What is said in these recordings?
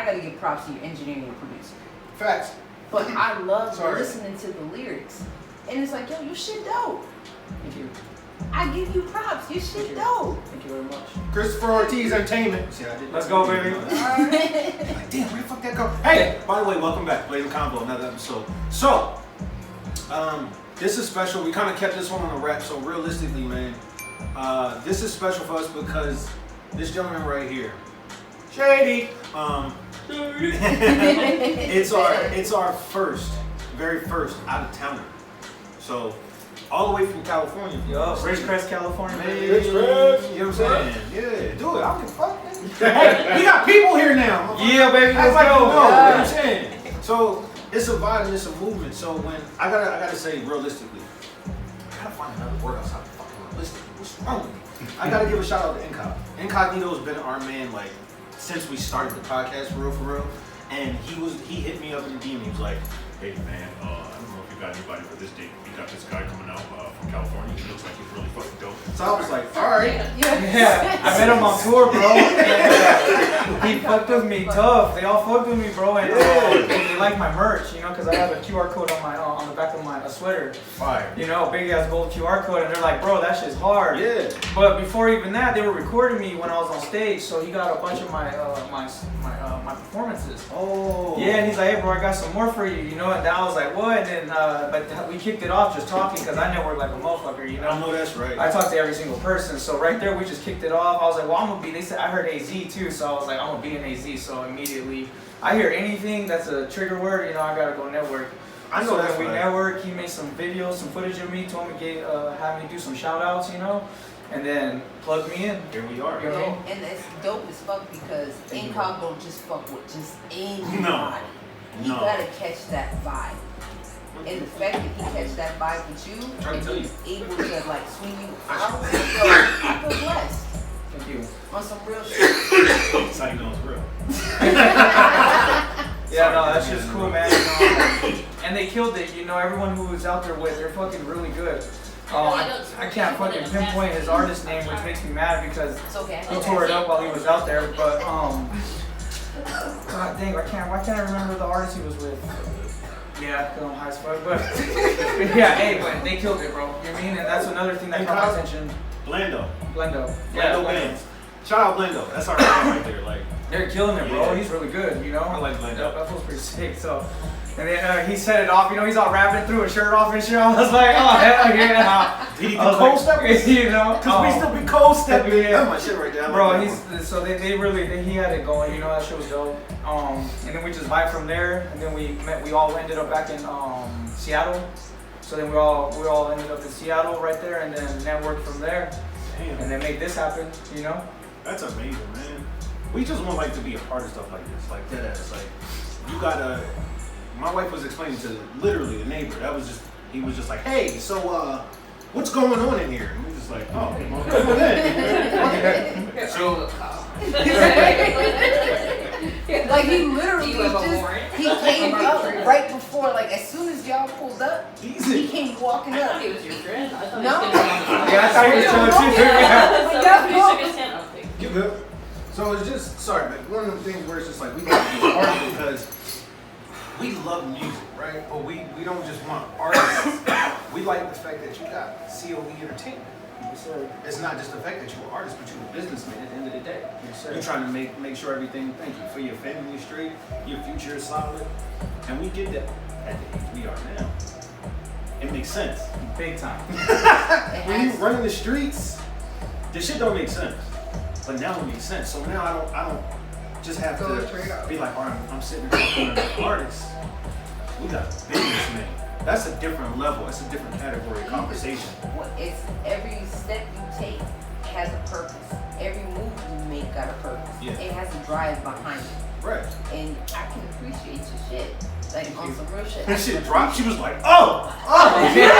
gotta give props to your engineering and producer. Facts. But I love listening to the lyrics. And it's like, yo, you shit dope. Thank you. I give you props. You shit dope. Thank you very much. Christopher Ortiz Entertainment. See, Let's go, baby. Like, damn, where the fuck that go? Hey, by the way, welcome back. Blazing Combo, another episode. So, this is special. We kind of kept this one on the wrap. So realistically, man, this is special for us because this gentleman right here, Shady. It's our very first out of towner. So all the way from California. Yo, Ridgecrest, California. Man, Ridgecrest. You know what I'm saying? Yeah, do it. I don't give a fuck. Hey, we got people here now. Yeah, baby. That's Let's like go. you know what I'm saying. So it's a vibe and it's a movement. So when I gotta say realistically, I gotta find another word outside of fucking realistic. What's wrong with me? I gotta give a shout out to Incognito has been our man like since we started the podcast for real. And he hit me up in the DM. He was like, hey man, I don't know if you got anybody for this date. We got this guy coming out from California. He looks like he's really fucking dope. So I was like, all right. Yeah, I met him on tour, bro. And, he fucked with me tough. They all fucked with me, bro. And they like my merch, you know, because I have a QR code on my on the back of my sweater. Fire. You know, big ass gold QR code, and they're like, bro, that shit's hard. Yeah. But before even that, they were recording me when I was on stage, so he got a bunch of my my performances. Oh. Yeah, and he's like, hey, bro, I got some more for you, you know. And I was like, what? And then, but we kicked it off just talking because I network like a motherfucker, you know. I know that's right. I talked to every single person, so right there we just kicked it off. I was like, well, I'm gonna be. They said I heard AZ too, so I was like, I'm gonna be in AZ. So immediately, I hear anything that's a trigger word, you know, I gotta go network. I know so that's we right. network. He made some videos, some footage of me, told me to have me do some shout outs, you know, and then plugged me in. Here we are. You know? And it's dope as fuck because Incog don't just fuck with just anybody. No. You gotta catch that vibe. And the fact that he catch that vibe with you, and he's able to like swing you out, yo, I feel blessed. Thank you. On some real shit. That's how you know it's real. Yeah, no, that's just cool, man. And they killed it, you know. Everyone who was out there with, they're fucking really good. I can't fucking pinpoint his artist name, which makes me mad because he tore it up while he was out there. But God dang, why can't I remember the artist he was with? Yeah, because I'm high as fuck. But yeah, hey, but they killed it, bro. You know what I mean? And that's another thing that caught my attention. Blendo. Yeah, Blendo bands. Shout out Blendo. That's our man right there. Like they're killing it, bro. Yeah. He's really good, you know. I like Blendo. That was pretty sick. So, and then he set it off. You know, he's all rapping through his shirt off and shit. I was like, oh hell yeah. Did he do cold steppers? You know, because we still be cold stepping. Yeah. That's my shit right there. Bro, he had it going. You know, that shit was dope. And then we just vibed from there. And then we all ended up back in Seattle. So then we all ended up in Seattle right there, and then networked from there. Damn. And then made this happen. You know. That's amazing, man. We just want like to be a part of stuff like this, like that ass. Like you gotta. My wife was explaining to literally the neighbor. He was just like, hey, so what's going on in here? And we just like, oh, well, come on in. So like he literally he came up right before, like as soon as y'all pulled up, he came walking up. I thought he was your friend. I thought No. Yeah, I thought he was trying to He shook his hand. you good? So it's just sorry, man. One of the things where it's just like we got to be artists because we love music, right? But we don't just want artists. We like the fact that you got COE Entertainment. It's not just the fact that you're an artist, but you're a businessman at the end of the day. Yes, sir. You're trying to make sure everything, thank you, for your family is straight, your future is solid. And we get that at the age we are now. It makes sense. Big time. When you run in the streets, this shit don't make sense. But now it makes sense. So now I don't just have to be like, all right, I'm sitting there talking to an artist. We got businessmen. That's a different level. It's a different category of conversation. It's every step you take has a purpose. Every move you make got a purpose. Yeah. It has a drive behind it. Right. And I can appreciate your shit. Like on some real shit. That shit dropped. She was like, oh. Yeah.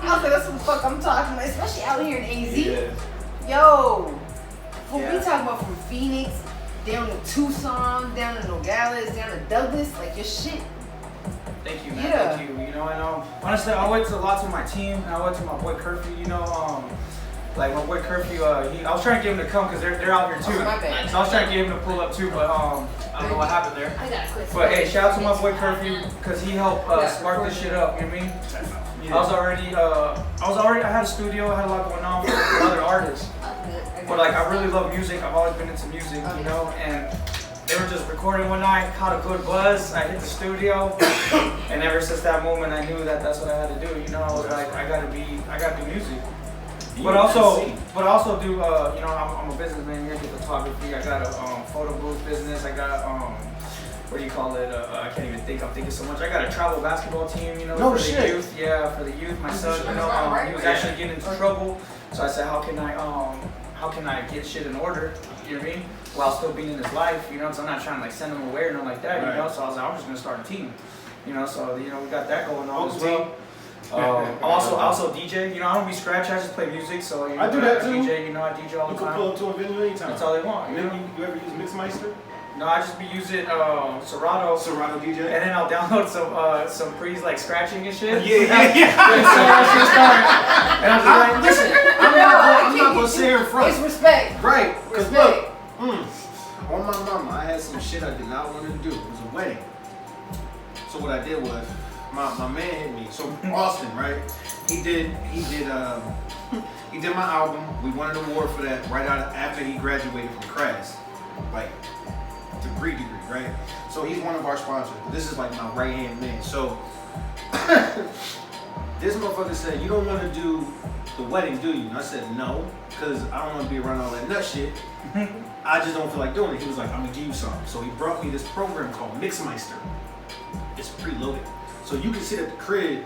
I was like, that's what the fuck I'm talking about, especially out here in AZ. Yeah. Yo, when we talk about from Phoenix down to Tucson, down to Nogales, down to Douglas, like your shit. Thank you, man. Yeah. Thank you. You know, I know. Honestly, I went to lots with my team. And I went to my boy Curfew. You know, Like my boy Curfew, I was trying to get him to come because they're out here too. So I was trying to get him to pull up too, but I don't know what happened there. But hey, shout out to my boy Curfew because he helped spark this shit up. You know what I mean? I had a studio, I had a lot going on with other artists. But like I really love music. I've always been into music, you know, and they were just recording one night, caught a good buzz. I hit the studio, and ever since that moment, I knew that that's what I had to do. You know, I was like, I gotta do music. But also do, you know, I'm a businessman here, do photography. I got a photo booth business. I got what do you call it? I can't even think. I'm thinking so much. I got a travel basketball team, you know, for the youth. Yeah, for the youth. My son, you know, he was actually getting into trouble. So I said, how can I get shit in order? You know what I mean? While still being in his life, you know, so I'm not trying to like send him away or nothing like that, you know. So I was like, I'm just gonna start a team, you know. So you know, we got that going on as well. I also DJ. You know, I don't be scratch. I just play music. So you know, I do that too. DJ, you know, I DJ all the time. You can pull up to a venue anytime. That's all they want. You know? You ever use Mixmeister? No, I just be using Serato. Serato DJ. And then I'll download some pre's like scratching and shit. Yeah. And I'm just like, listen, I'm not gonna sit here in front. It's respect. Right. Cause look, on my mama, I had some shit I did not want to do. It was a wedding. So what I did was, my man hit me. So Austin, right? He did my album. We won an award for that right after he graduated from Crass, like degree, right? So he's one of our sponsors. This is like my right hand man. So this motherfucker said, "You don't want to do the wedding, do you?" And I said, "No, because I don't want to be around all that nut shit. I just don't feel like doing it." He was like, "I'm gonna give you something." So he brought me this program called Mixmeister. It's preloaded. So you can sit at the crib,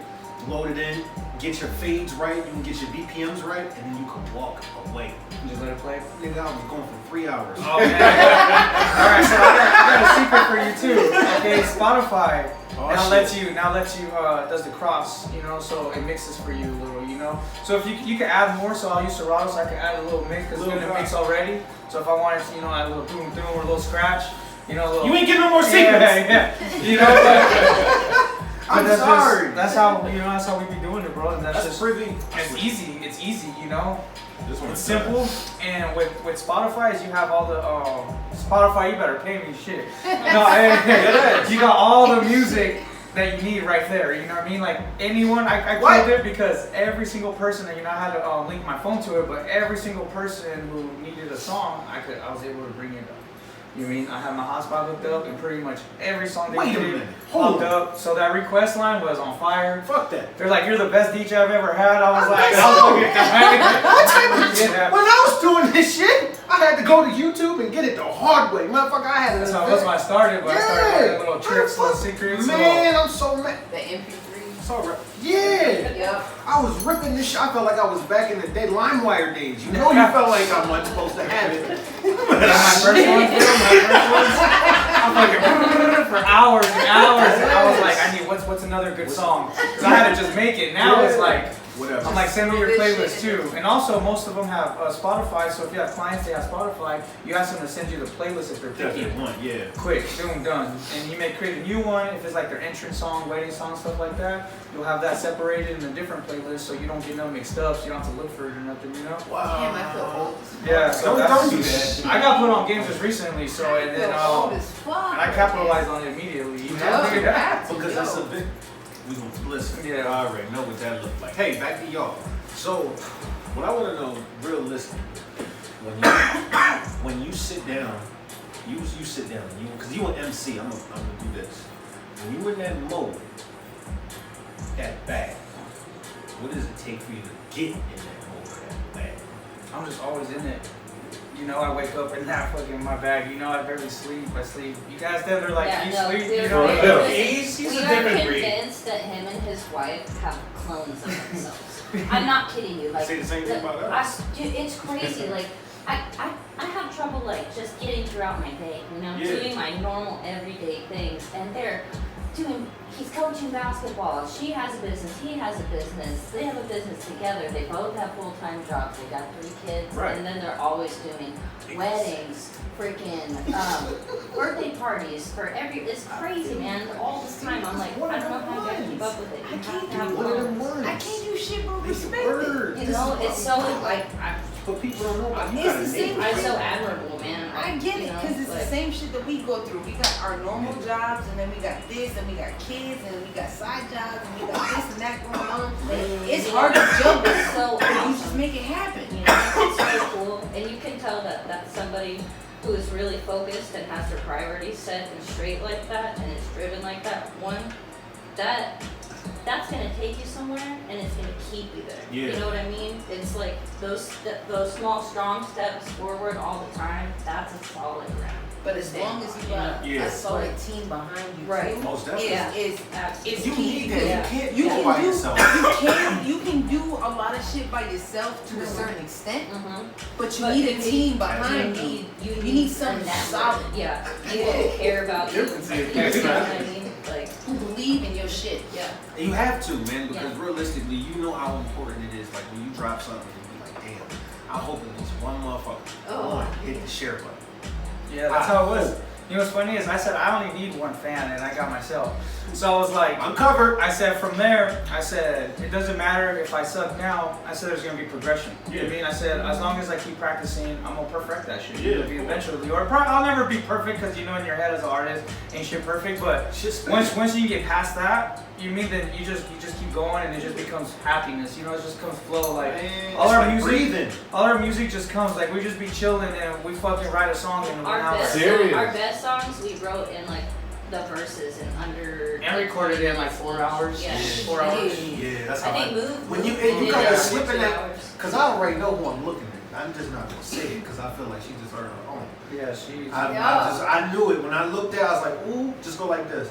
load it in, get your fades right, you can get your BPMs right, and then you can walk away. Just let it play? Nigga, I was going for 3 hours. Oh, man. Alright, so I got a secret for you too. Okay, Spotify lets you does the cross, you know, so it mixes for you a little, you know. So if you can add more, so I'll use Serato, so I can add a little mix because it's gonna mix already. So if I wanted to, you know, add a little boom boom or a little scratch, you know, a little. You ain't getting no more secrets. Yeah. You know, I'm sorry. That's how we be doing it, bro. And that's just privy. It's easy, you know. It's simple, and with Spotify, is you have all the Spotify. You better pay me shit. No, you got all the music that you need right there. You know what I mean? Like anyone, I killed it because every single person, you know, I had to link my phone to it, but every single person who needed a song, I was able to bring it up. You mean I had my hotspot hooked up and pretty much every song they did hooked up. So that request line was on fire. Fuck that. They're like, "You're the best DJ I've ever had." I was like, when I was doing this shit, I had to go to YouTube and get it the hard way. Motherfucker, I had to. That's why I started. But I started with little tricks, little secrets. Man, I'm so mad. The MP3. Yeah. Yep. I was ripping this shit. I felt like I was back in the day, LimeWire days. You know, you felt like I wasn't supposed to have it. My first ones, I'm fucking for hours and hours, and I was like, I need what's another good song? Because I had to just make it. Now it's like, whatever. I'm like, send me your playlist too. And also, most of them have Spotify, so if you have clients, they have Spotify, you ask them to send you the playlist if they're picky. Yeah. Quick, boom, done. And you may create a new one if it's like their entrance song, wedding song, stuff like that. You'll have that separated in a different playlist, so you don't get no mixed up, so you don't have to look for it or nothing, you know? Wow. Damn, I feel old. Yeah, so don't do that. I got put on games just recently, so and then old as fuck. and I capitalized on it immediately. You know? Because that's a big. We gonna listen. Yeah. I already know what that looked like. Hey, back to y'all. So, what I want to know, realistically, when you sit down, you sit down, because you an MC. I'm gonna do this. When you in that mode, that bag, what does it take for you to get in that mode, that bag? I'm just always in it. You know, I wake up and not fucking my bag. You know, I barely sleep. I sleep. You guys there, they're like, you sleep. You know, he's a different breed. I'm convinced that him and his wife have clones of themselves. I'm not kidding you. Like, say the same thing about us. Dude, it's crazy. Like, I have trouble like just getting throughout my day. You know, doing my normal everyday things, and he's coaching basketball. She has a business. He has a business. They have a business together. They both have full-time jobs. They got 3 kids, and then they're always doing weddings, freaking birthday parties for it's crazy, man. All this time, I'm like, I don't know how you guys keep up with it. You have to have fun. I can't do shit but respect it. You know, it's so like But people don't know about It's the same. I'm so admirable, man. I get it, because it's the same shit that we go through. We got our normal jobs, and then we got this, and we got kids, and we got side jobs, and we got this and that going on. It's hard to jump, so you just make it happen. You know, it's so cool, and you can tell that that's somebody who is really focused and has their priorities set and straight like that, and is driven like that. One, that's gonna take you somewhere, and it's gonna keep you there. Yeah. You know what I mean? It's like those small, strong steps forward all the time. That's a solid ground. But as long as you got a solid team behind you, Right. too, Most definitely. it's You key. need that. You You can't do it by yourself. You can do a lot of shit by yourself to a certain extent, Mm-hmm. but you need a team behind you. You need something solid. Yeah. People who care about you. You know what I mean? Like, Who believe in your shit. yeah. And you have to, man, because realistically, you know how important it is. Like when you drop something, you be like, damn, I hope at least one motherfucker hit the share button. Yeah, that's how it was. You know what's funny is I said I only need one fan, and I got myself. So I was like, I'm covered. I said from there, I said it doesn't matter if I suck now. I said there's gonna be progression. You know what I mean? I said as long as I keep practicing, I'm gonna perfect that shit. Yeah, Eventually, or probably I'll never be perfect because you know in your head as an artist ain't shit perfect. But once you get past that, you mean that you just keep going and it just becomes happiness. You know, it just comes flow like all our music. Breathing. All our music just comes like we just be chilling and we fucking write a song and we're Our not best, serious. our best songs we wrote in like the verses in under. and recorded it in like 4 hours. Yeah. 4 hours. Yeah, that's I how think Move. when you Move and you did got it to in slip in 2 that, hours. because I already know who I'm looking at. I'm just not gonna say it because I feel like she just heard her own. Yeah, she. I knew it when I looked at. I was like, ooh, just go like this.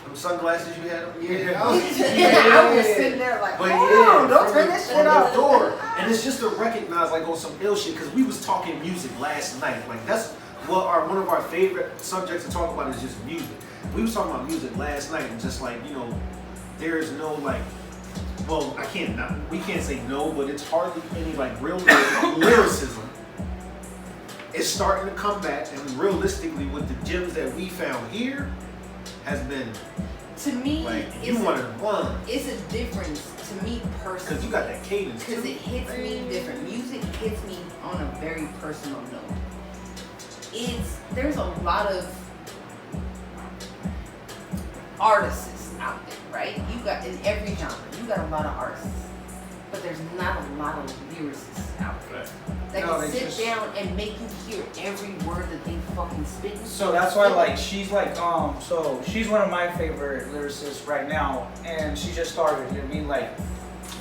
Them sunglasses you had on. Yeah, I was sitting there like, But oh, don't from turn the- this from shit the off. door. And it's just to recognize like on some ill shit because we was talking music last night. Like that's what one of our favorite subjects to talk about is just music. We was talking about music last night and just like, you know, there is no like, well, we can't say no, but it's hardly any like real lyricism. It's starting to come back, and realistically with the gems that we found here has been To me, like, you want to run. it's a difference to me personally. Because you got that cadence Because too. it hits me different. Music hits me on a very personal note. There's a lot of artists out there, right? You got in every genre, you got a lot of artists, but there's not a lot of lyricists out there that can sit down and make you hear every word that they fucking spit. So that's why like she's like so she's one of my favorite lyricists right now, and she just started. You know what I mean? Like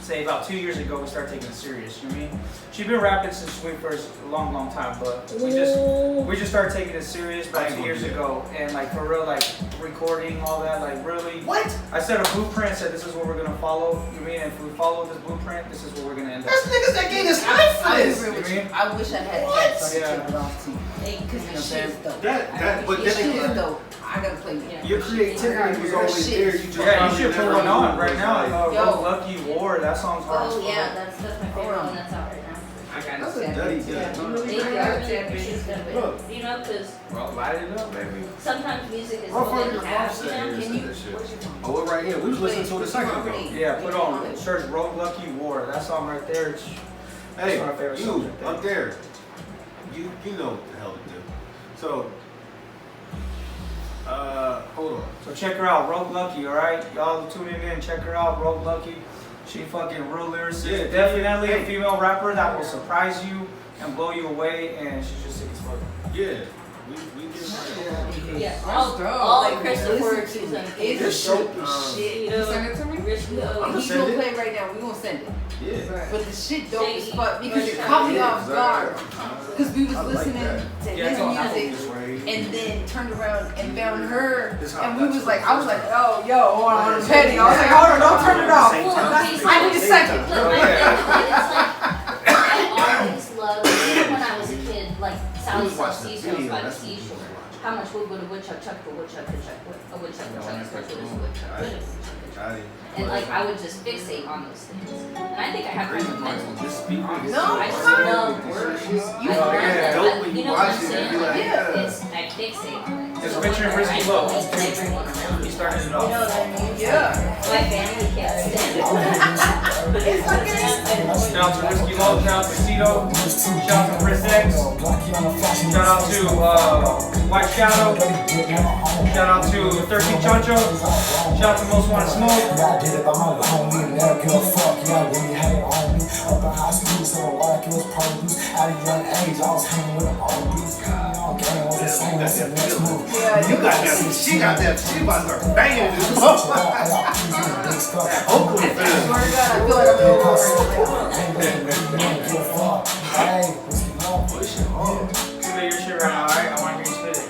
say about 2 years ago we started taking it serious. You know what I mean? She's been rapping since we first a long time, but we just started taking it serious like years ago, and like for real like recording all that like really. What? I set a blueprint. Said this is what we're gonna follow. You know what I mean? And if we follow this blueprint, this is what we're gonna end up. There's niggas that gave us life for I this. agree with You you. mean? I wish I had that so I could Yeah. take it off too. Because the shit is dope. But The shit then is again, dope. I gotta play it. your creativity was always Shit. there. You just Yeah, you should put one on right now. Yo. Lucky War. That song's hard. Oh as yeah, fuck. that's my favorite one that's out right now. I got That's it. a dirty Yeah. good. Thank you, I really appreciate that. Look. You know, because Well, light it up, baby. sometimes music is What all that fucking you have, you offset know? is Can you? that shit? Where's your phone? Oh, we're right here. We was listening to it a second ago. Yeah, put on search Road Lucky War. That song right there. Hey, one of my favorite songs you right there. up there? You know what the hell to do. So, hold on. So check her out, Road Lucky. All right, y'all tuning in. Check her out, Road Lucky. She fucking real lyricist. Yeah, Definitely yeah. a female rapper that will surprise you and blow you away, and she's just sick as fuck. Yeah, we get Yeah, Bro, all like, Christopher listen to Tuzan. it. It's dope dope as as shit. You You know, send it to me? Rich I'ma He's send gonna it. play it right now. We gonna send it. Yeah. But the shit dope as Shady fuck because it IG. caught me off Yeah, guard. Because we was I like listening that. to Yeah, it's on his Apple music Right. and then turned around and found her. This how And I we got was you. like, I was like, oh, yo, hold on, I'm petty. I was like, hold on, don't turn it off. Same Well, time. okay, so I need a second. But my thing is like, I always loved, even when I was a kid, like Sally We was Sells watching the seashells video, by the that's what we seashore. was watching. How much wood would a woodchuck chuck for woodchuck could chuck? A woodchuck would chuck as much wood as a woodchuck could. A woodchuck could chuck. And like I would just fixate on those things. And I think I have kind of mental. This speaker is No, I just come love words. You I know, love yeah, that. dope when You you know what watch I'm it, saying? you be like, yeah. It's I fixate on it. It's So picture whenever Frisky I Love. meet everyone around He me, started it You know off. what I mean? Yeah. my family can't stand it. It's like I Shout out to Whiskey Low, shout out to Cito, shout out to Chris X, shout out to White Shadow, shout out to 13 Chancho, shout out to Most Wanted Smoke. I did it by my own, never give a fuck, yeah, I really had it on me. Up in high school, so like it was produce. At a young age, I was hanging with them all these. Game was the same, that's the next move. You got that, she got that, she about to start banging this Oakland fans. Spit your shit right now, alright? I want to hear you spit it.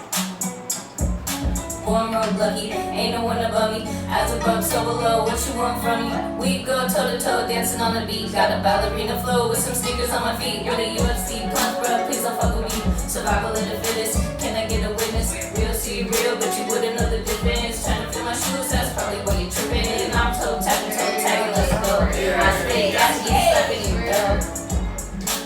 Born road lucky, ain't no one above me. As above, so below, what you want from me? We go toe to toe, dancing on the beat. Got a ballerina flow with some sneakers on my feet. You're the UFC punch, bro, please don't fuck with me. Survival of the fittest, can I get a witness? Real see real, but you wouldn't know the difference. Trying to fit my shoes, that's probably why you tripping. I'm toe tapping, let's go. I stay, I keep slapping you, bro.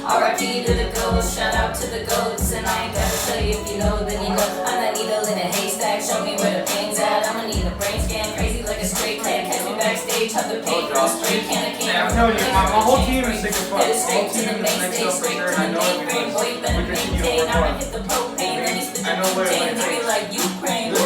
R.I.P. to the ghost, shout out to the goats. And I ain't gotta tell you if you know, then you know. I'm a needle in a haystack, show me where the pain's at. I'ma need a brain scan, crazy like a stray cat. Catch me backstage, have the paint draw spray can. I can't. I'm telling you, my whole team is sick as fuck. My whole team is next up for sure, and I know everything. We continue to work hard. I know where it is. Like Ukraine.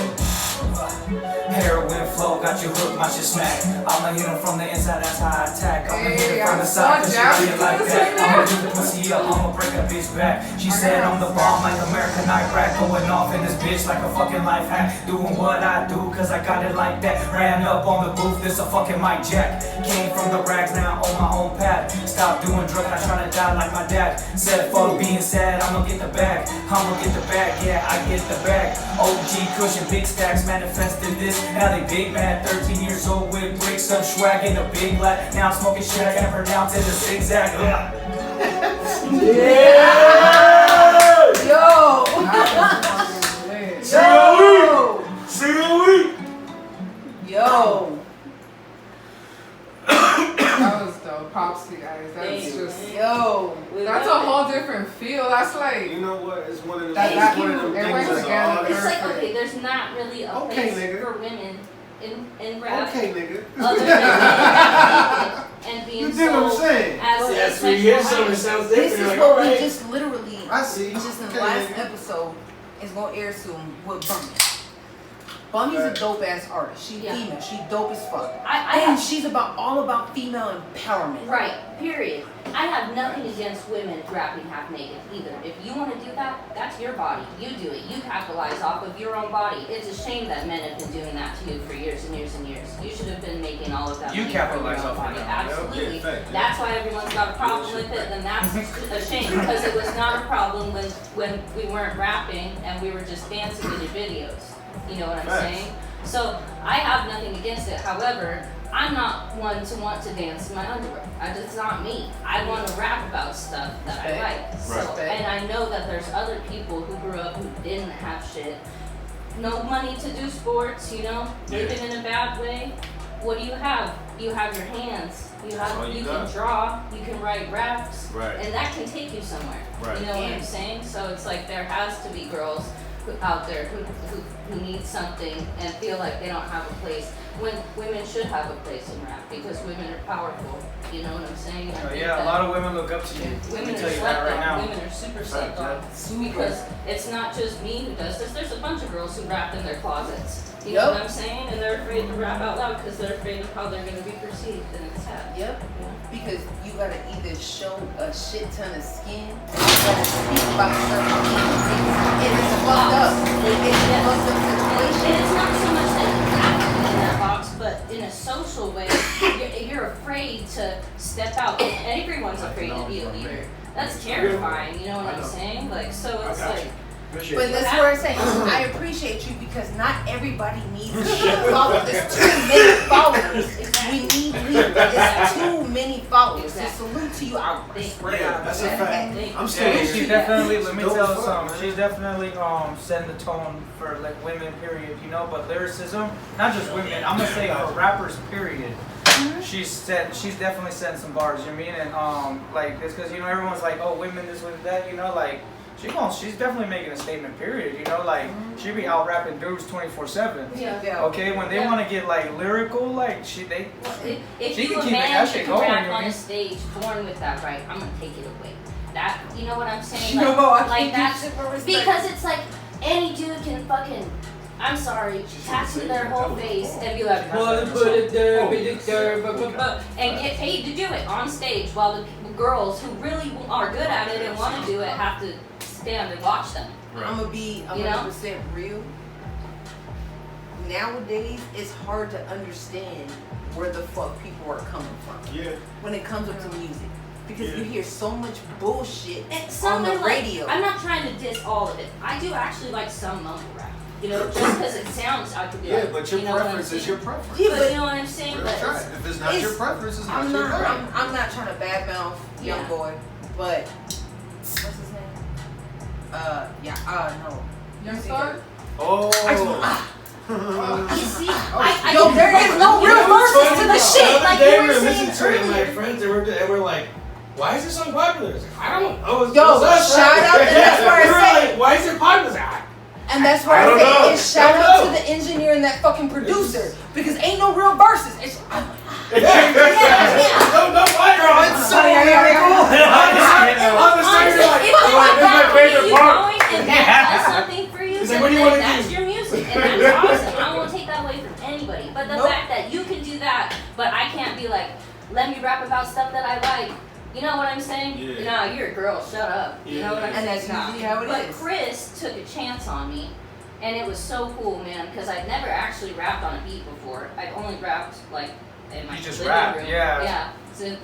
Heroin flow, got you hooked, my shit smack. I'ma hit him from the inside, that's how I attack. I'ma hit it from the side, cause she really like that. I'ma do the pussy up, I'ma break a bitch back. She said I'm the bomb like American Iraq. Going off in this bitch like a fucking life hack. Doing what I do, cause I got it like that. Ran up on the booth, this a fucking mic jack. Came from the rags, now on my own path. Stop doing drugs, I tryna die like my dad. Said fuck being sad, I'ma get the bag. I'ma get the bag, yeah, I get the bag. OG cushion, big stacks, manifested this. Now they big mad, 13 years old with bricks, some swag in a big black. Now I'm smoking shit, I can't pronounce it a zigzag. Yo! Yo! That was dope. Props to you guys. That's just Yo! that's a whole different feel. That's like You know what? It's one of them, That- it's one of them it things went that's together. all. It's like, okay, there's not really a Okay, place nigga. for women in rap. Okay, nigga. Other than and being You dig what I'm sold saying? as a Yes, we hear sexual something sounds This different. is Like, what we alright. just literally, I see. just in the Okay, last nigga. episode, is gonna air soon with Bunny. Bunny's a dope ass artist. She's Yeah. female. She's dope as fuck. I And have, she's all about female empowerment. right, period. I have nothing against women rapping half naked either. If you want to do that, that's your body. You do it. You capitalize off of your own body. It's a shame that men have been doing that to you for years and years and years. You should have been making all of that You money from capitalize your own off of body. it. Absolutely. Yeah, fact, yeah. That's why everyone's got a problem with it, and that's a shame because it was not a problem when we weren't rapping and we were just dancing in the videos. You know what I'm Facts. saying? So I have nothing against it. However, I'm not one to want to dance in my underwear. It's not me. I want to rap about stuff that I like. So, Right. and I know that there's other people who grew up who didn't have shit, no money to do sports, you know, living in a bad way. What do you have? You have your hands. You all have. you You got. can draw. You can write raps. Right. And that can take you somewhere. Right. You know what Yeah. I'm saying? So it's like there has to be girls out there who need something and feel like they don't have a place when women should have a place in rap because women are powerful. You know what I'm saying? I think Yeah, a that lot of women look up to you. Let women me are tell you that slept right on. now. Women are super slept on because it's not just me who does this. There's a bunch of girls who rap in their closets. You know Yep. what I'm saying? And they're afraid to rap out loud because they're afraid of how they're going to be perceived, and it's sad. Yep. Because you gotta either show a shit ton of skin or you gotta speak about certain things. And it's fucked up. It's a fucked up And situation. it's not so much that you have to be in that box, but in a social way, you're afraid to step out. And everyone's afraid to be a leader. That's terrifying, you know what I'm saying? Like, so it's like, But that's where I'm saying, I appreciate you because not everybody needs to follow. There's too many followers. We need leaders. There's too many followers. So salute to you. I swear to Yeah, God. that's a fact. I'm still Yeah, here. she's definitely, let me Dope tell as you fuck, something, man. she's definitely setting the tone for like women, period, you know, but lyricism, not just women, I'm gonna say for rappers, period. She's definitely setting some bars, you know what I mean? And like, it's cause, you know, everyone's like, oh, women, this, women, that, you know, like, She's definitely making a statement. Period. You know, like she be out rapping dudes 24/7. Yeah. Okay, when they want to get like lyrical, like If she you can a keep man that shit can going. rap You on mean? a stage, born with that right, I'm gonna take it away. That, you know what I'm saying? No, Like, I like can't that's do shit for respect. because it's like any dude can fucking, I'm sorry, tattoo their whole face and be like, put it there, and get paid to do it on stage, while the girls who really are good at it and want to do it have to stand and watch them. I'm gonna be 100% real. Nowadays, it's hard to understand where the fuck people are coming from. Yeah. When it comes up to music. Because you hear so much bullshit And some on the are like, radio. I'm not trying to diss all of it. I do actually like some mumble rap. You know, just because it sounds, I could be like, but your you know what I'm preference is saying? your preference. Yeah, But you know what I'm saying? Real But try. If it's not your preference, it's not your preference. I'm not trying to badmouth young Yeah. boy, but what's his name? No. Young Star? Oh. you see, Yo, there is no real verses to the shit. Like they you were were saying listening to it, and my earlier. friends, they were like, why is this song popular? It's like, I don't know. Yo, shout out, and that's where I They were say, like, why is it popular? It's like, and that's where I I don't say, know. it's shout I don't out to know. the engineer and that fucking producer because ain't no real verses. It's don't know why, girl. It's so lyrical. On the stage, you're like, if this is my favorite part. going and that does something for you, He's then like, what do you wanna that's do? your music, and that's awesome. I won't take that away from anybody. But the fact that you can do that, but I can't be like, let me rap about stuff that I like. You know what I'm saying? Yeah. No, you're a girl. Shut up. You know what I'm And saying? that's usually how it But is. Chris took a chance on me, and it was so cool, man. Because I'd never actually rapped on a beat before. I'd only rapped like in my You just living rap, room. yeah. Yeah. So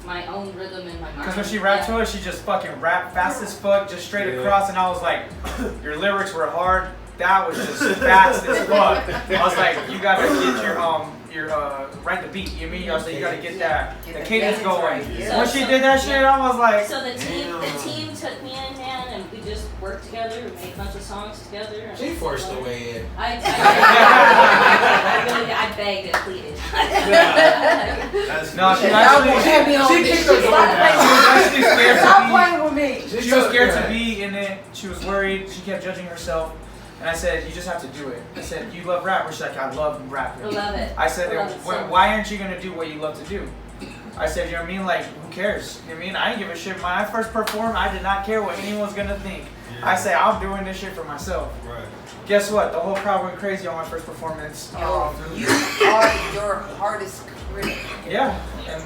my own rhythm in my mind. Because when she rapped to us, she just fucking rapped fast as fuck, just straight across, and I was like, your lyrics were hard. That was just fast as fuck. I was like, you gotta get your write the beat. You mean? I was like, you gotta get that the cadence going. Yeah. When she did that shit, I was like, So the team took me in hand, and we just worked together and made a bunch of songs together. And She forced her way in. I begged and pleaded. no, she Y'all gonna have me on She this kicked shit. us Stop over. actually scared Stop to playing with me. be. She was scared to be in it. She was worried. She kept judging herself. And I said, you just have to do it. I said, you love rap. She's like, I love rapping. I love it. I said, I love it so much. why aren't you gonna do what you love to do? I said, you know what I mean? Like, who cares? You know what I mean? I didn't give a shit. When I first performed, I did not care what anyone was gonna think. I said, I'm doing this shit for myself. Right. Guess what? The whole crowd went crazy on my first performance. Yo, you are your hardest critic. Yeah. And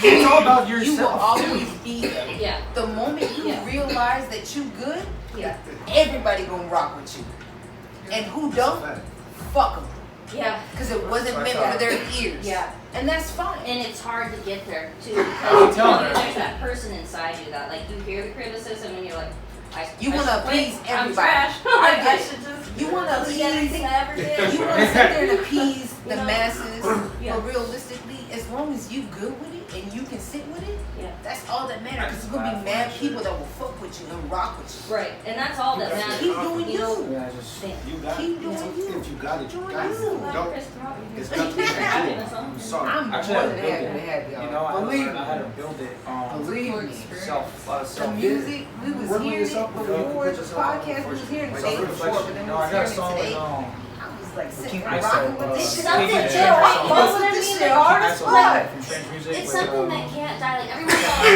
it's all about You will yourself. always be Yeah. the moment you Yeah. realize that you good, Yeah. everybody gonna rock with you. And who don't, fuck them. Yeah. Because it wasn't meant for their ears. Yeah. And that's fine. And it's hard to get there too, I'm because telling her. there's that person inside you that like you hear the criticism and you're like, You want to appease I'm everybody. trash. I I get should it. just You want to delete everything appease. I ever did. You want to sit there and appease the You know? masses. Yeah. But realistically, as long as you good with it and you can sit with it, Yeah. that's all that matters. Because there's gonna be mad people that will fuck with you and rock with you. Right, and that's all that matters. Keep doing You know, you. Yeah, I just. You got Keep it. doing you. If you got it, you Doing got it. you. Don't. It's nothing you can do. I'm sorry. I'm more Actually, I than had to happy build to it. have y'all. You know, I Believe had to build it. Believe me. Self, The self. music, we was Work with hearing it yourself, before bro. the Put yourself on podcast, we was hearing it the day before, but then we No, I was got a hearing song it with today. I was like King sitting ISO, rocking with this shit. Something King chill. ISO. You know what I This mean? shit hard as King fuck. ISO from Strange Music It's with, something that can't die. Like everyone's all there,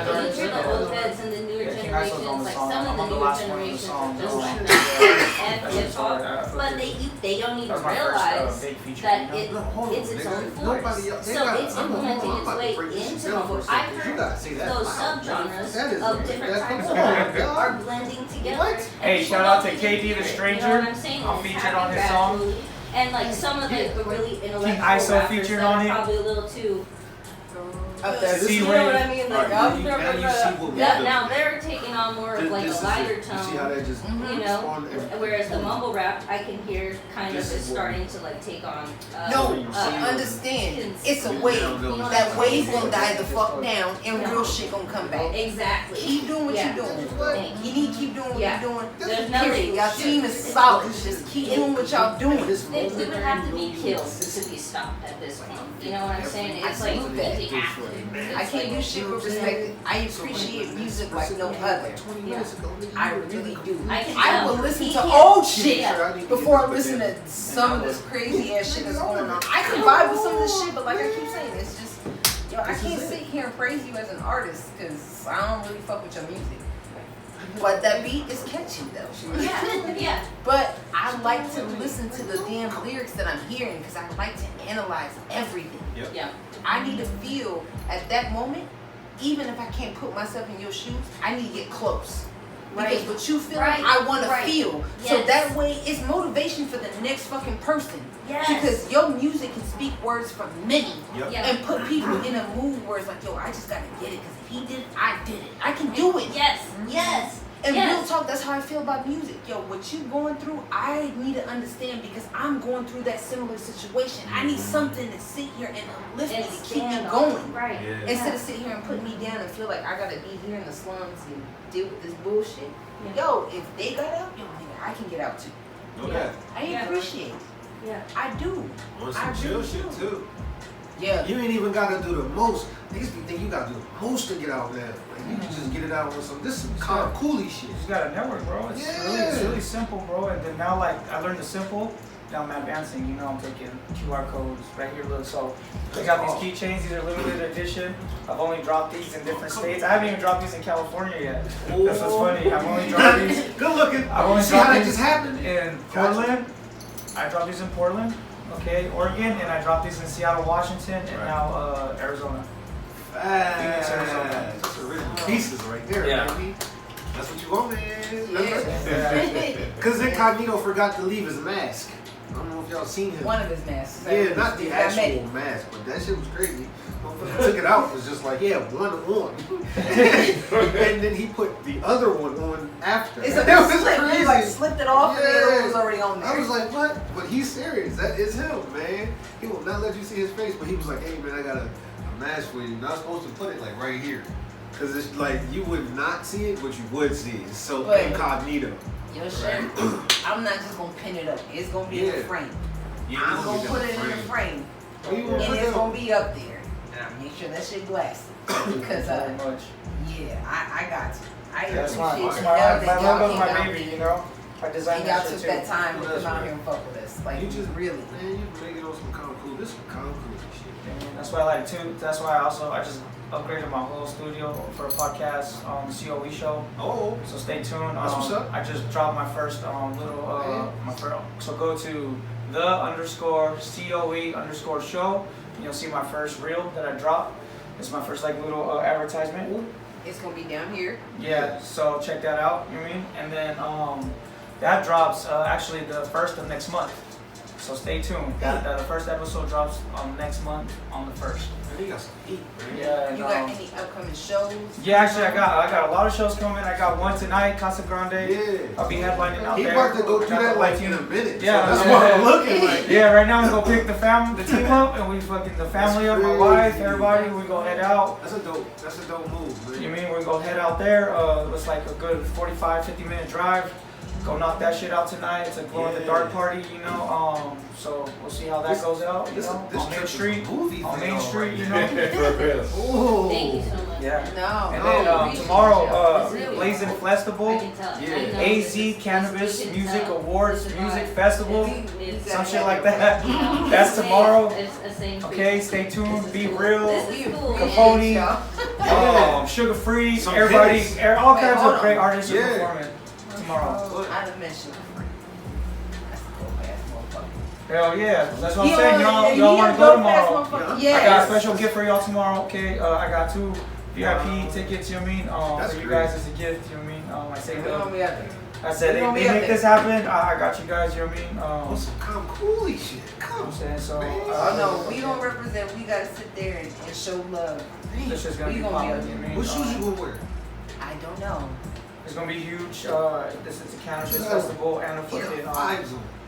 like you hear the old heads and the newer Yeah, King generations. ISO's on the Like song. some I'm of on the the newer last one of the generations song. are just like That that. shit's And hard. but they don't even That was my first realize big feature. that you know? it's its own force. So it's implementing its way into mumble. I've heard those subgenres of different types of rap are blending together. Hey, shout out to KD the Stranger. You know what I'm saying? I'm It's featured on happening his song. gradually. And like some of the really intellectual ISO rappers featured that on are it. probably a little too. Up there. See You know what I mean? Like, Right, now you see what we do. now they're taking on more of like a lighter You see how tone. that just You know, spawned everything? whereas the mumble rap, I can hear kind of This is is what starting to like take on. No, see. understand. It's a wave. That wave gonna die the fuck down and real shit gonna come back. Exactly. Keep doing what Yeah. you're doing. Thank You need to keep doing what Yeah. you're doing. There's no Period. Y'all team is solid. Just keep doing what y'all doing. We would have to be killed to be stopped at this point. You know what I'm saying? It's like we have to I can't do shit but respect it. I appreciate music like no other. I really do. I will listen to old shit before I listen to some of this crazy ass shit that's going on. I can vibe with some of this shit, but like I keep saying, it's just, yo, I can't sit here and praise you as an artist because I don't really fuck with your music. But that beat is catchy though. Yeah. But I like to listen to the damn lyrics that I'm hearing because I like to analyze everything. Yeah. I need to feel at that moment, even if I can't put myself in your shoes, I need to get close. Because what you feel, I want to feel. Yes. So that way, it's motivation for the next fucking person. Yes. Because your music can speak words for many and put people in a mood where it's like, yo, I just gotta get it. Because if he did it, I did it. I can do it. Yes. Yes. And real talk, that's how I feel about music. Yo, what you going through, I need to understand because I'm going through that similar situation. I need something to sit here and uplift me to keep me going. Right. Instead of sitting here and putting me down and feel like I gotta be here in the slums and deal with this bullshit. Yo, if they got out, yo, nigga, I can get out too. I appreciate it. Yeah. I do. On some chill shit too. Yeah. You ain't even gotta do the most. Niggas be thinking you gotta do the most to get out there. Like you can just get it out with some. This is some kind of coolie shit. You just got a network, bro. It's really simple, bro. And then now, like, I learned the simple. Now I'm advancing. You know, I'm taking QR codes right here. Look, so they got these keychains. These are limited edition. I've only dropped these in different states. I haven't even dropped these in California yet. That's what's funny. I've only dropped these. Good looking. I've only See how dropped that these just happened? in Portland. I dropped these in Portland. Okay, Oregon, and I dropped these in Seattle, Washington, and now Arizona. Phoenix, Arizona. That's original pieces right there, baby. That's what you want, man. Because Incognito forgot to leave his mask. I don't know if y'all seen him. One of his masks. Yeah, not the actual mask, but that shit was crazy. Motherfucker took it out, it was just like, yeah, one on. And then he put the other one on after. It's a slip. He like slipped it off and the other one was already on there. I was like, what? But he's serious. That is him, man. He will not let you see his face, but he was like, hey, man, I got a mask for you. You're not supposed to put it like right here. Because it's like, you would not see it, but you would see it. It's so incognito. Your shirt, I'm not just going to pin it up. It's going to be in the frame. I'm going to put it in the frame. And it's going to be up there. And I'll make sure that shit blasted. Because, I got to. I appreciate my logo's my baby, you know? I designed that shit too. Y'all took that time to come out here and fuck with us. Like, you just really. Man, you make it on some kind of cool. This is some kind of cool shit. That's why I like too. That's why I just upgraded my whole studio for a podcast COE show. Oh. So stay tuned. That's what's up. I just dropped my first so go to _COE_ show. You'll see my first reel that I dropped. It's my first like little advertisement. It's gonna be down here. Yeah, so check that out, you know what I mean? And then that drops actually the 1st of next month. So stay tuned. The first episode drops next month on the 1st. Man, you got some heat, man. Yeah. You got any upcoming shows? Yeah, actually I got a lot of shows coming. I got one tonight, Casa Grande. Yeah. I'll be headlining out He there. about to go through that like in a minute. Yeah, so that's what I'm looking like. Yeah, right now we go pick the team up, and we fucking the family up, my wife, everybody. We go head out. That's a dope move, man. You mean we go head out there? It's like a good 45-50 minute drive. Go knock that shit out tonight. It's a glow in the dark party, you know. So we'll see how that goes out. You know, on Main Street, you know. Ooh. Thank you so much. Yeah. No. And then tomorrow, Really Blazing Festival, AZ Cannabis Music Awards Music Festival, some shit like that. That's tomorrow. Okay, stay tuned. Be Real, Capone, Sugar Free, everybody, all kinds of great artists are performing tomorrow. I done met Sugar Free. That's a dope ass motherfucker. Hell yeah, that's what I'm saying. Y'all want to go tomorrow. Yes. I got a special gift for y'all tomorrow. Okay, I got 2 VIP tickets. You know what I mean? For you guys as a gift. You know what I mean? I say I said they make this happen. I got you guys. You know what I mean? What's some kind of coolie shit? Come on, saying so. No, we don't represent. We gotta sit there and show love. This is gonna be popping. You know what I mean? What shoes you gonna wear? I don't know. It's gonna be huge. This is a cannabis festival and a fucking.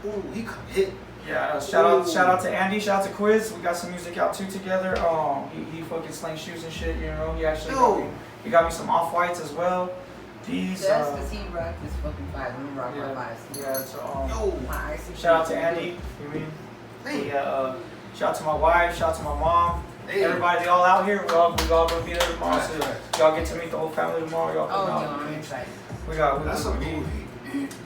Ooh, he come hit. Yeah, shout out to Andy, shout out to Quiz. We got some music out too together. He fucking slings shoes and shit, you know. He actually got me some off-whites as well. These that's because he rocked his fucking fives. I'm rock my fives. Yeah, so shout out to Andy, you mean? Yeah, shout out to my wife, shout out to my mom, Everybody, all out here. We all gonna be there tomorrow. So y'all get to meet the whole family tomorrow. Y'all come out. I'm excited. We got.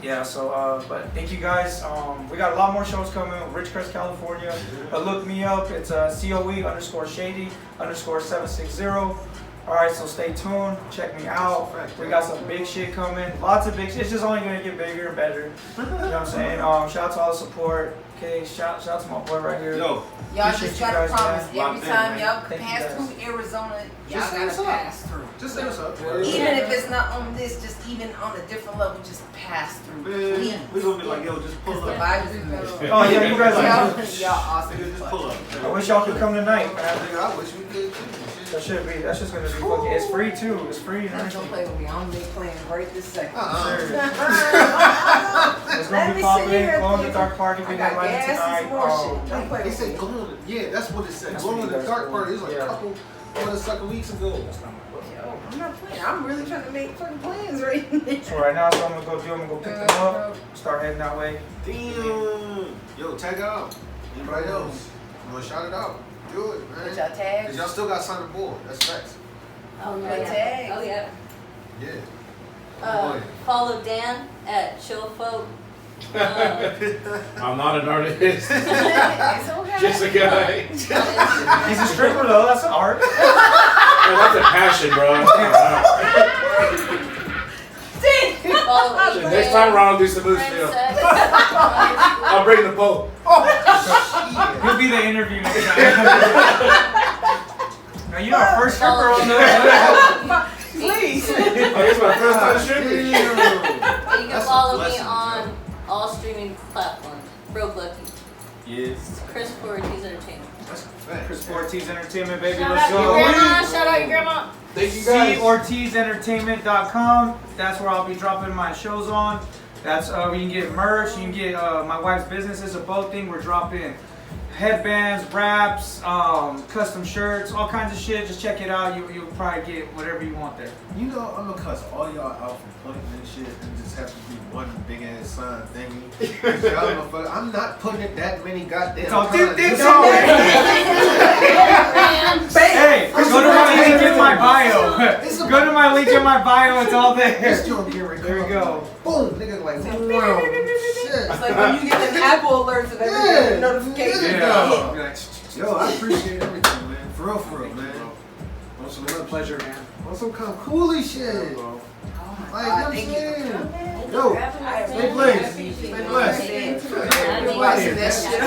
Yeah, so, but thank you guys. We got a lot more shows coming. Ridgecrest, California. Look me up. It's COE_Shady_760. Alright, so stay tuned. Check me out. We got some big shit coming. Lots of big shit. It's just only going to get bigger and better. You know what I'm saying? Shout out to all the support. Okay, shout to my boy right here. Yo. Y'all just gotta promise every time y'all Thank pass you through Arizona, y'all Just gotta pass through. Just say what's up. Even if it's not on this, just even on a different level, just pass through. Please. We gonna be like, yo, just pull The up. vibe is amazing. Oh yeah, you guys are. Y'all awesome. Just pull up. I wish y'all could come tonight, man. I wish we could too. That's just gonna be fucking. It's free too. It's free and Don't everything. play with me. I'm gonna be playing right this second. It's Let gonna me be sit popping. here Glow in the and dark party. We I got got lighting gas and tonight. some more shit. Don't play They with said me. glow in the, yeah, that's what it said. That's Glow what in you the guys dark do. party. It was like a Yeah. couple weeks ago. Yo, I'm not playing. I'm really trying to make fucking plans right now. So right now, so I'm gonna go pick them up. Start heading that way. Damn. Yo, tag out. Anybody else? You wanna shout it out? Do it, Put man. y'all tags. Cause y'all still got signed aboard. That's facts. Oh Good yeah. tag. Oh yeah. Yeah. Follow Dan at Chillfolk. I'm not an artist. It's okay. Just a guy. He's a stripper though. That's an art. Man, that's a passion, bro. Follow Shit, next time around, I'll do some moves too. I'll bring the pole. He'll be the interview next time. Now you're our first stripper on the. Please. Oh, it's my first time stripping. You can That's a follow me blessing, on all streaming platforms. Broke Lucky. Yes. Chris for Ortiz Entertainment. Chris Ortiz Entertainment, baby. Shout Let's out your go. grandma. Shout out your grandma. Thank you guys. COrtizEntertainment.com. That's where I'll be dropping my shows on. That's where you can get merch. You can get my wife's business is a boat thing. We're dropping headbands, wraps, custom shirts, all kinds of shit. Just check it out. You'll probably get whatever you want there. You know, I'm gonna cuss all y'all out from pointing and shit and just have to be one big ass sign thingy. Y'all motherfucker, I'm not putting it that many goddamn It's all times. dip, dip, Just- Hey, go to my link in my bio. Go to my link in my bio. It's all This there. joint get ready. There we go. Boom, nigga, like, wow, shit. It's like when you get them Apple alerts and everything, notifications. Yeah. Yo, I appreciate everything, man. For real, man. On some It's a pleasure, man. on some kind of coolie shit. Like, you know what I'm Thank you. saying? Yo, stay blessed. Stay blessed. Watching that shit.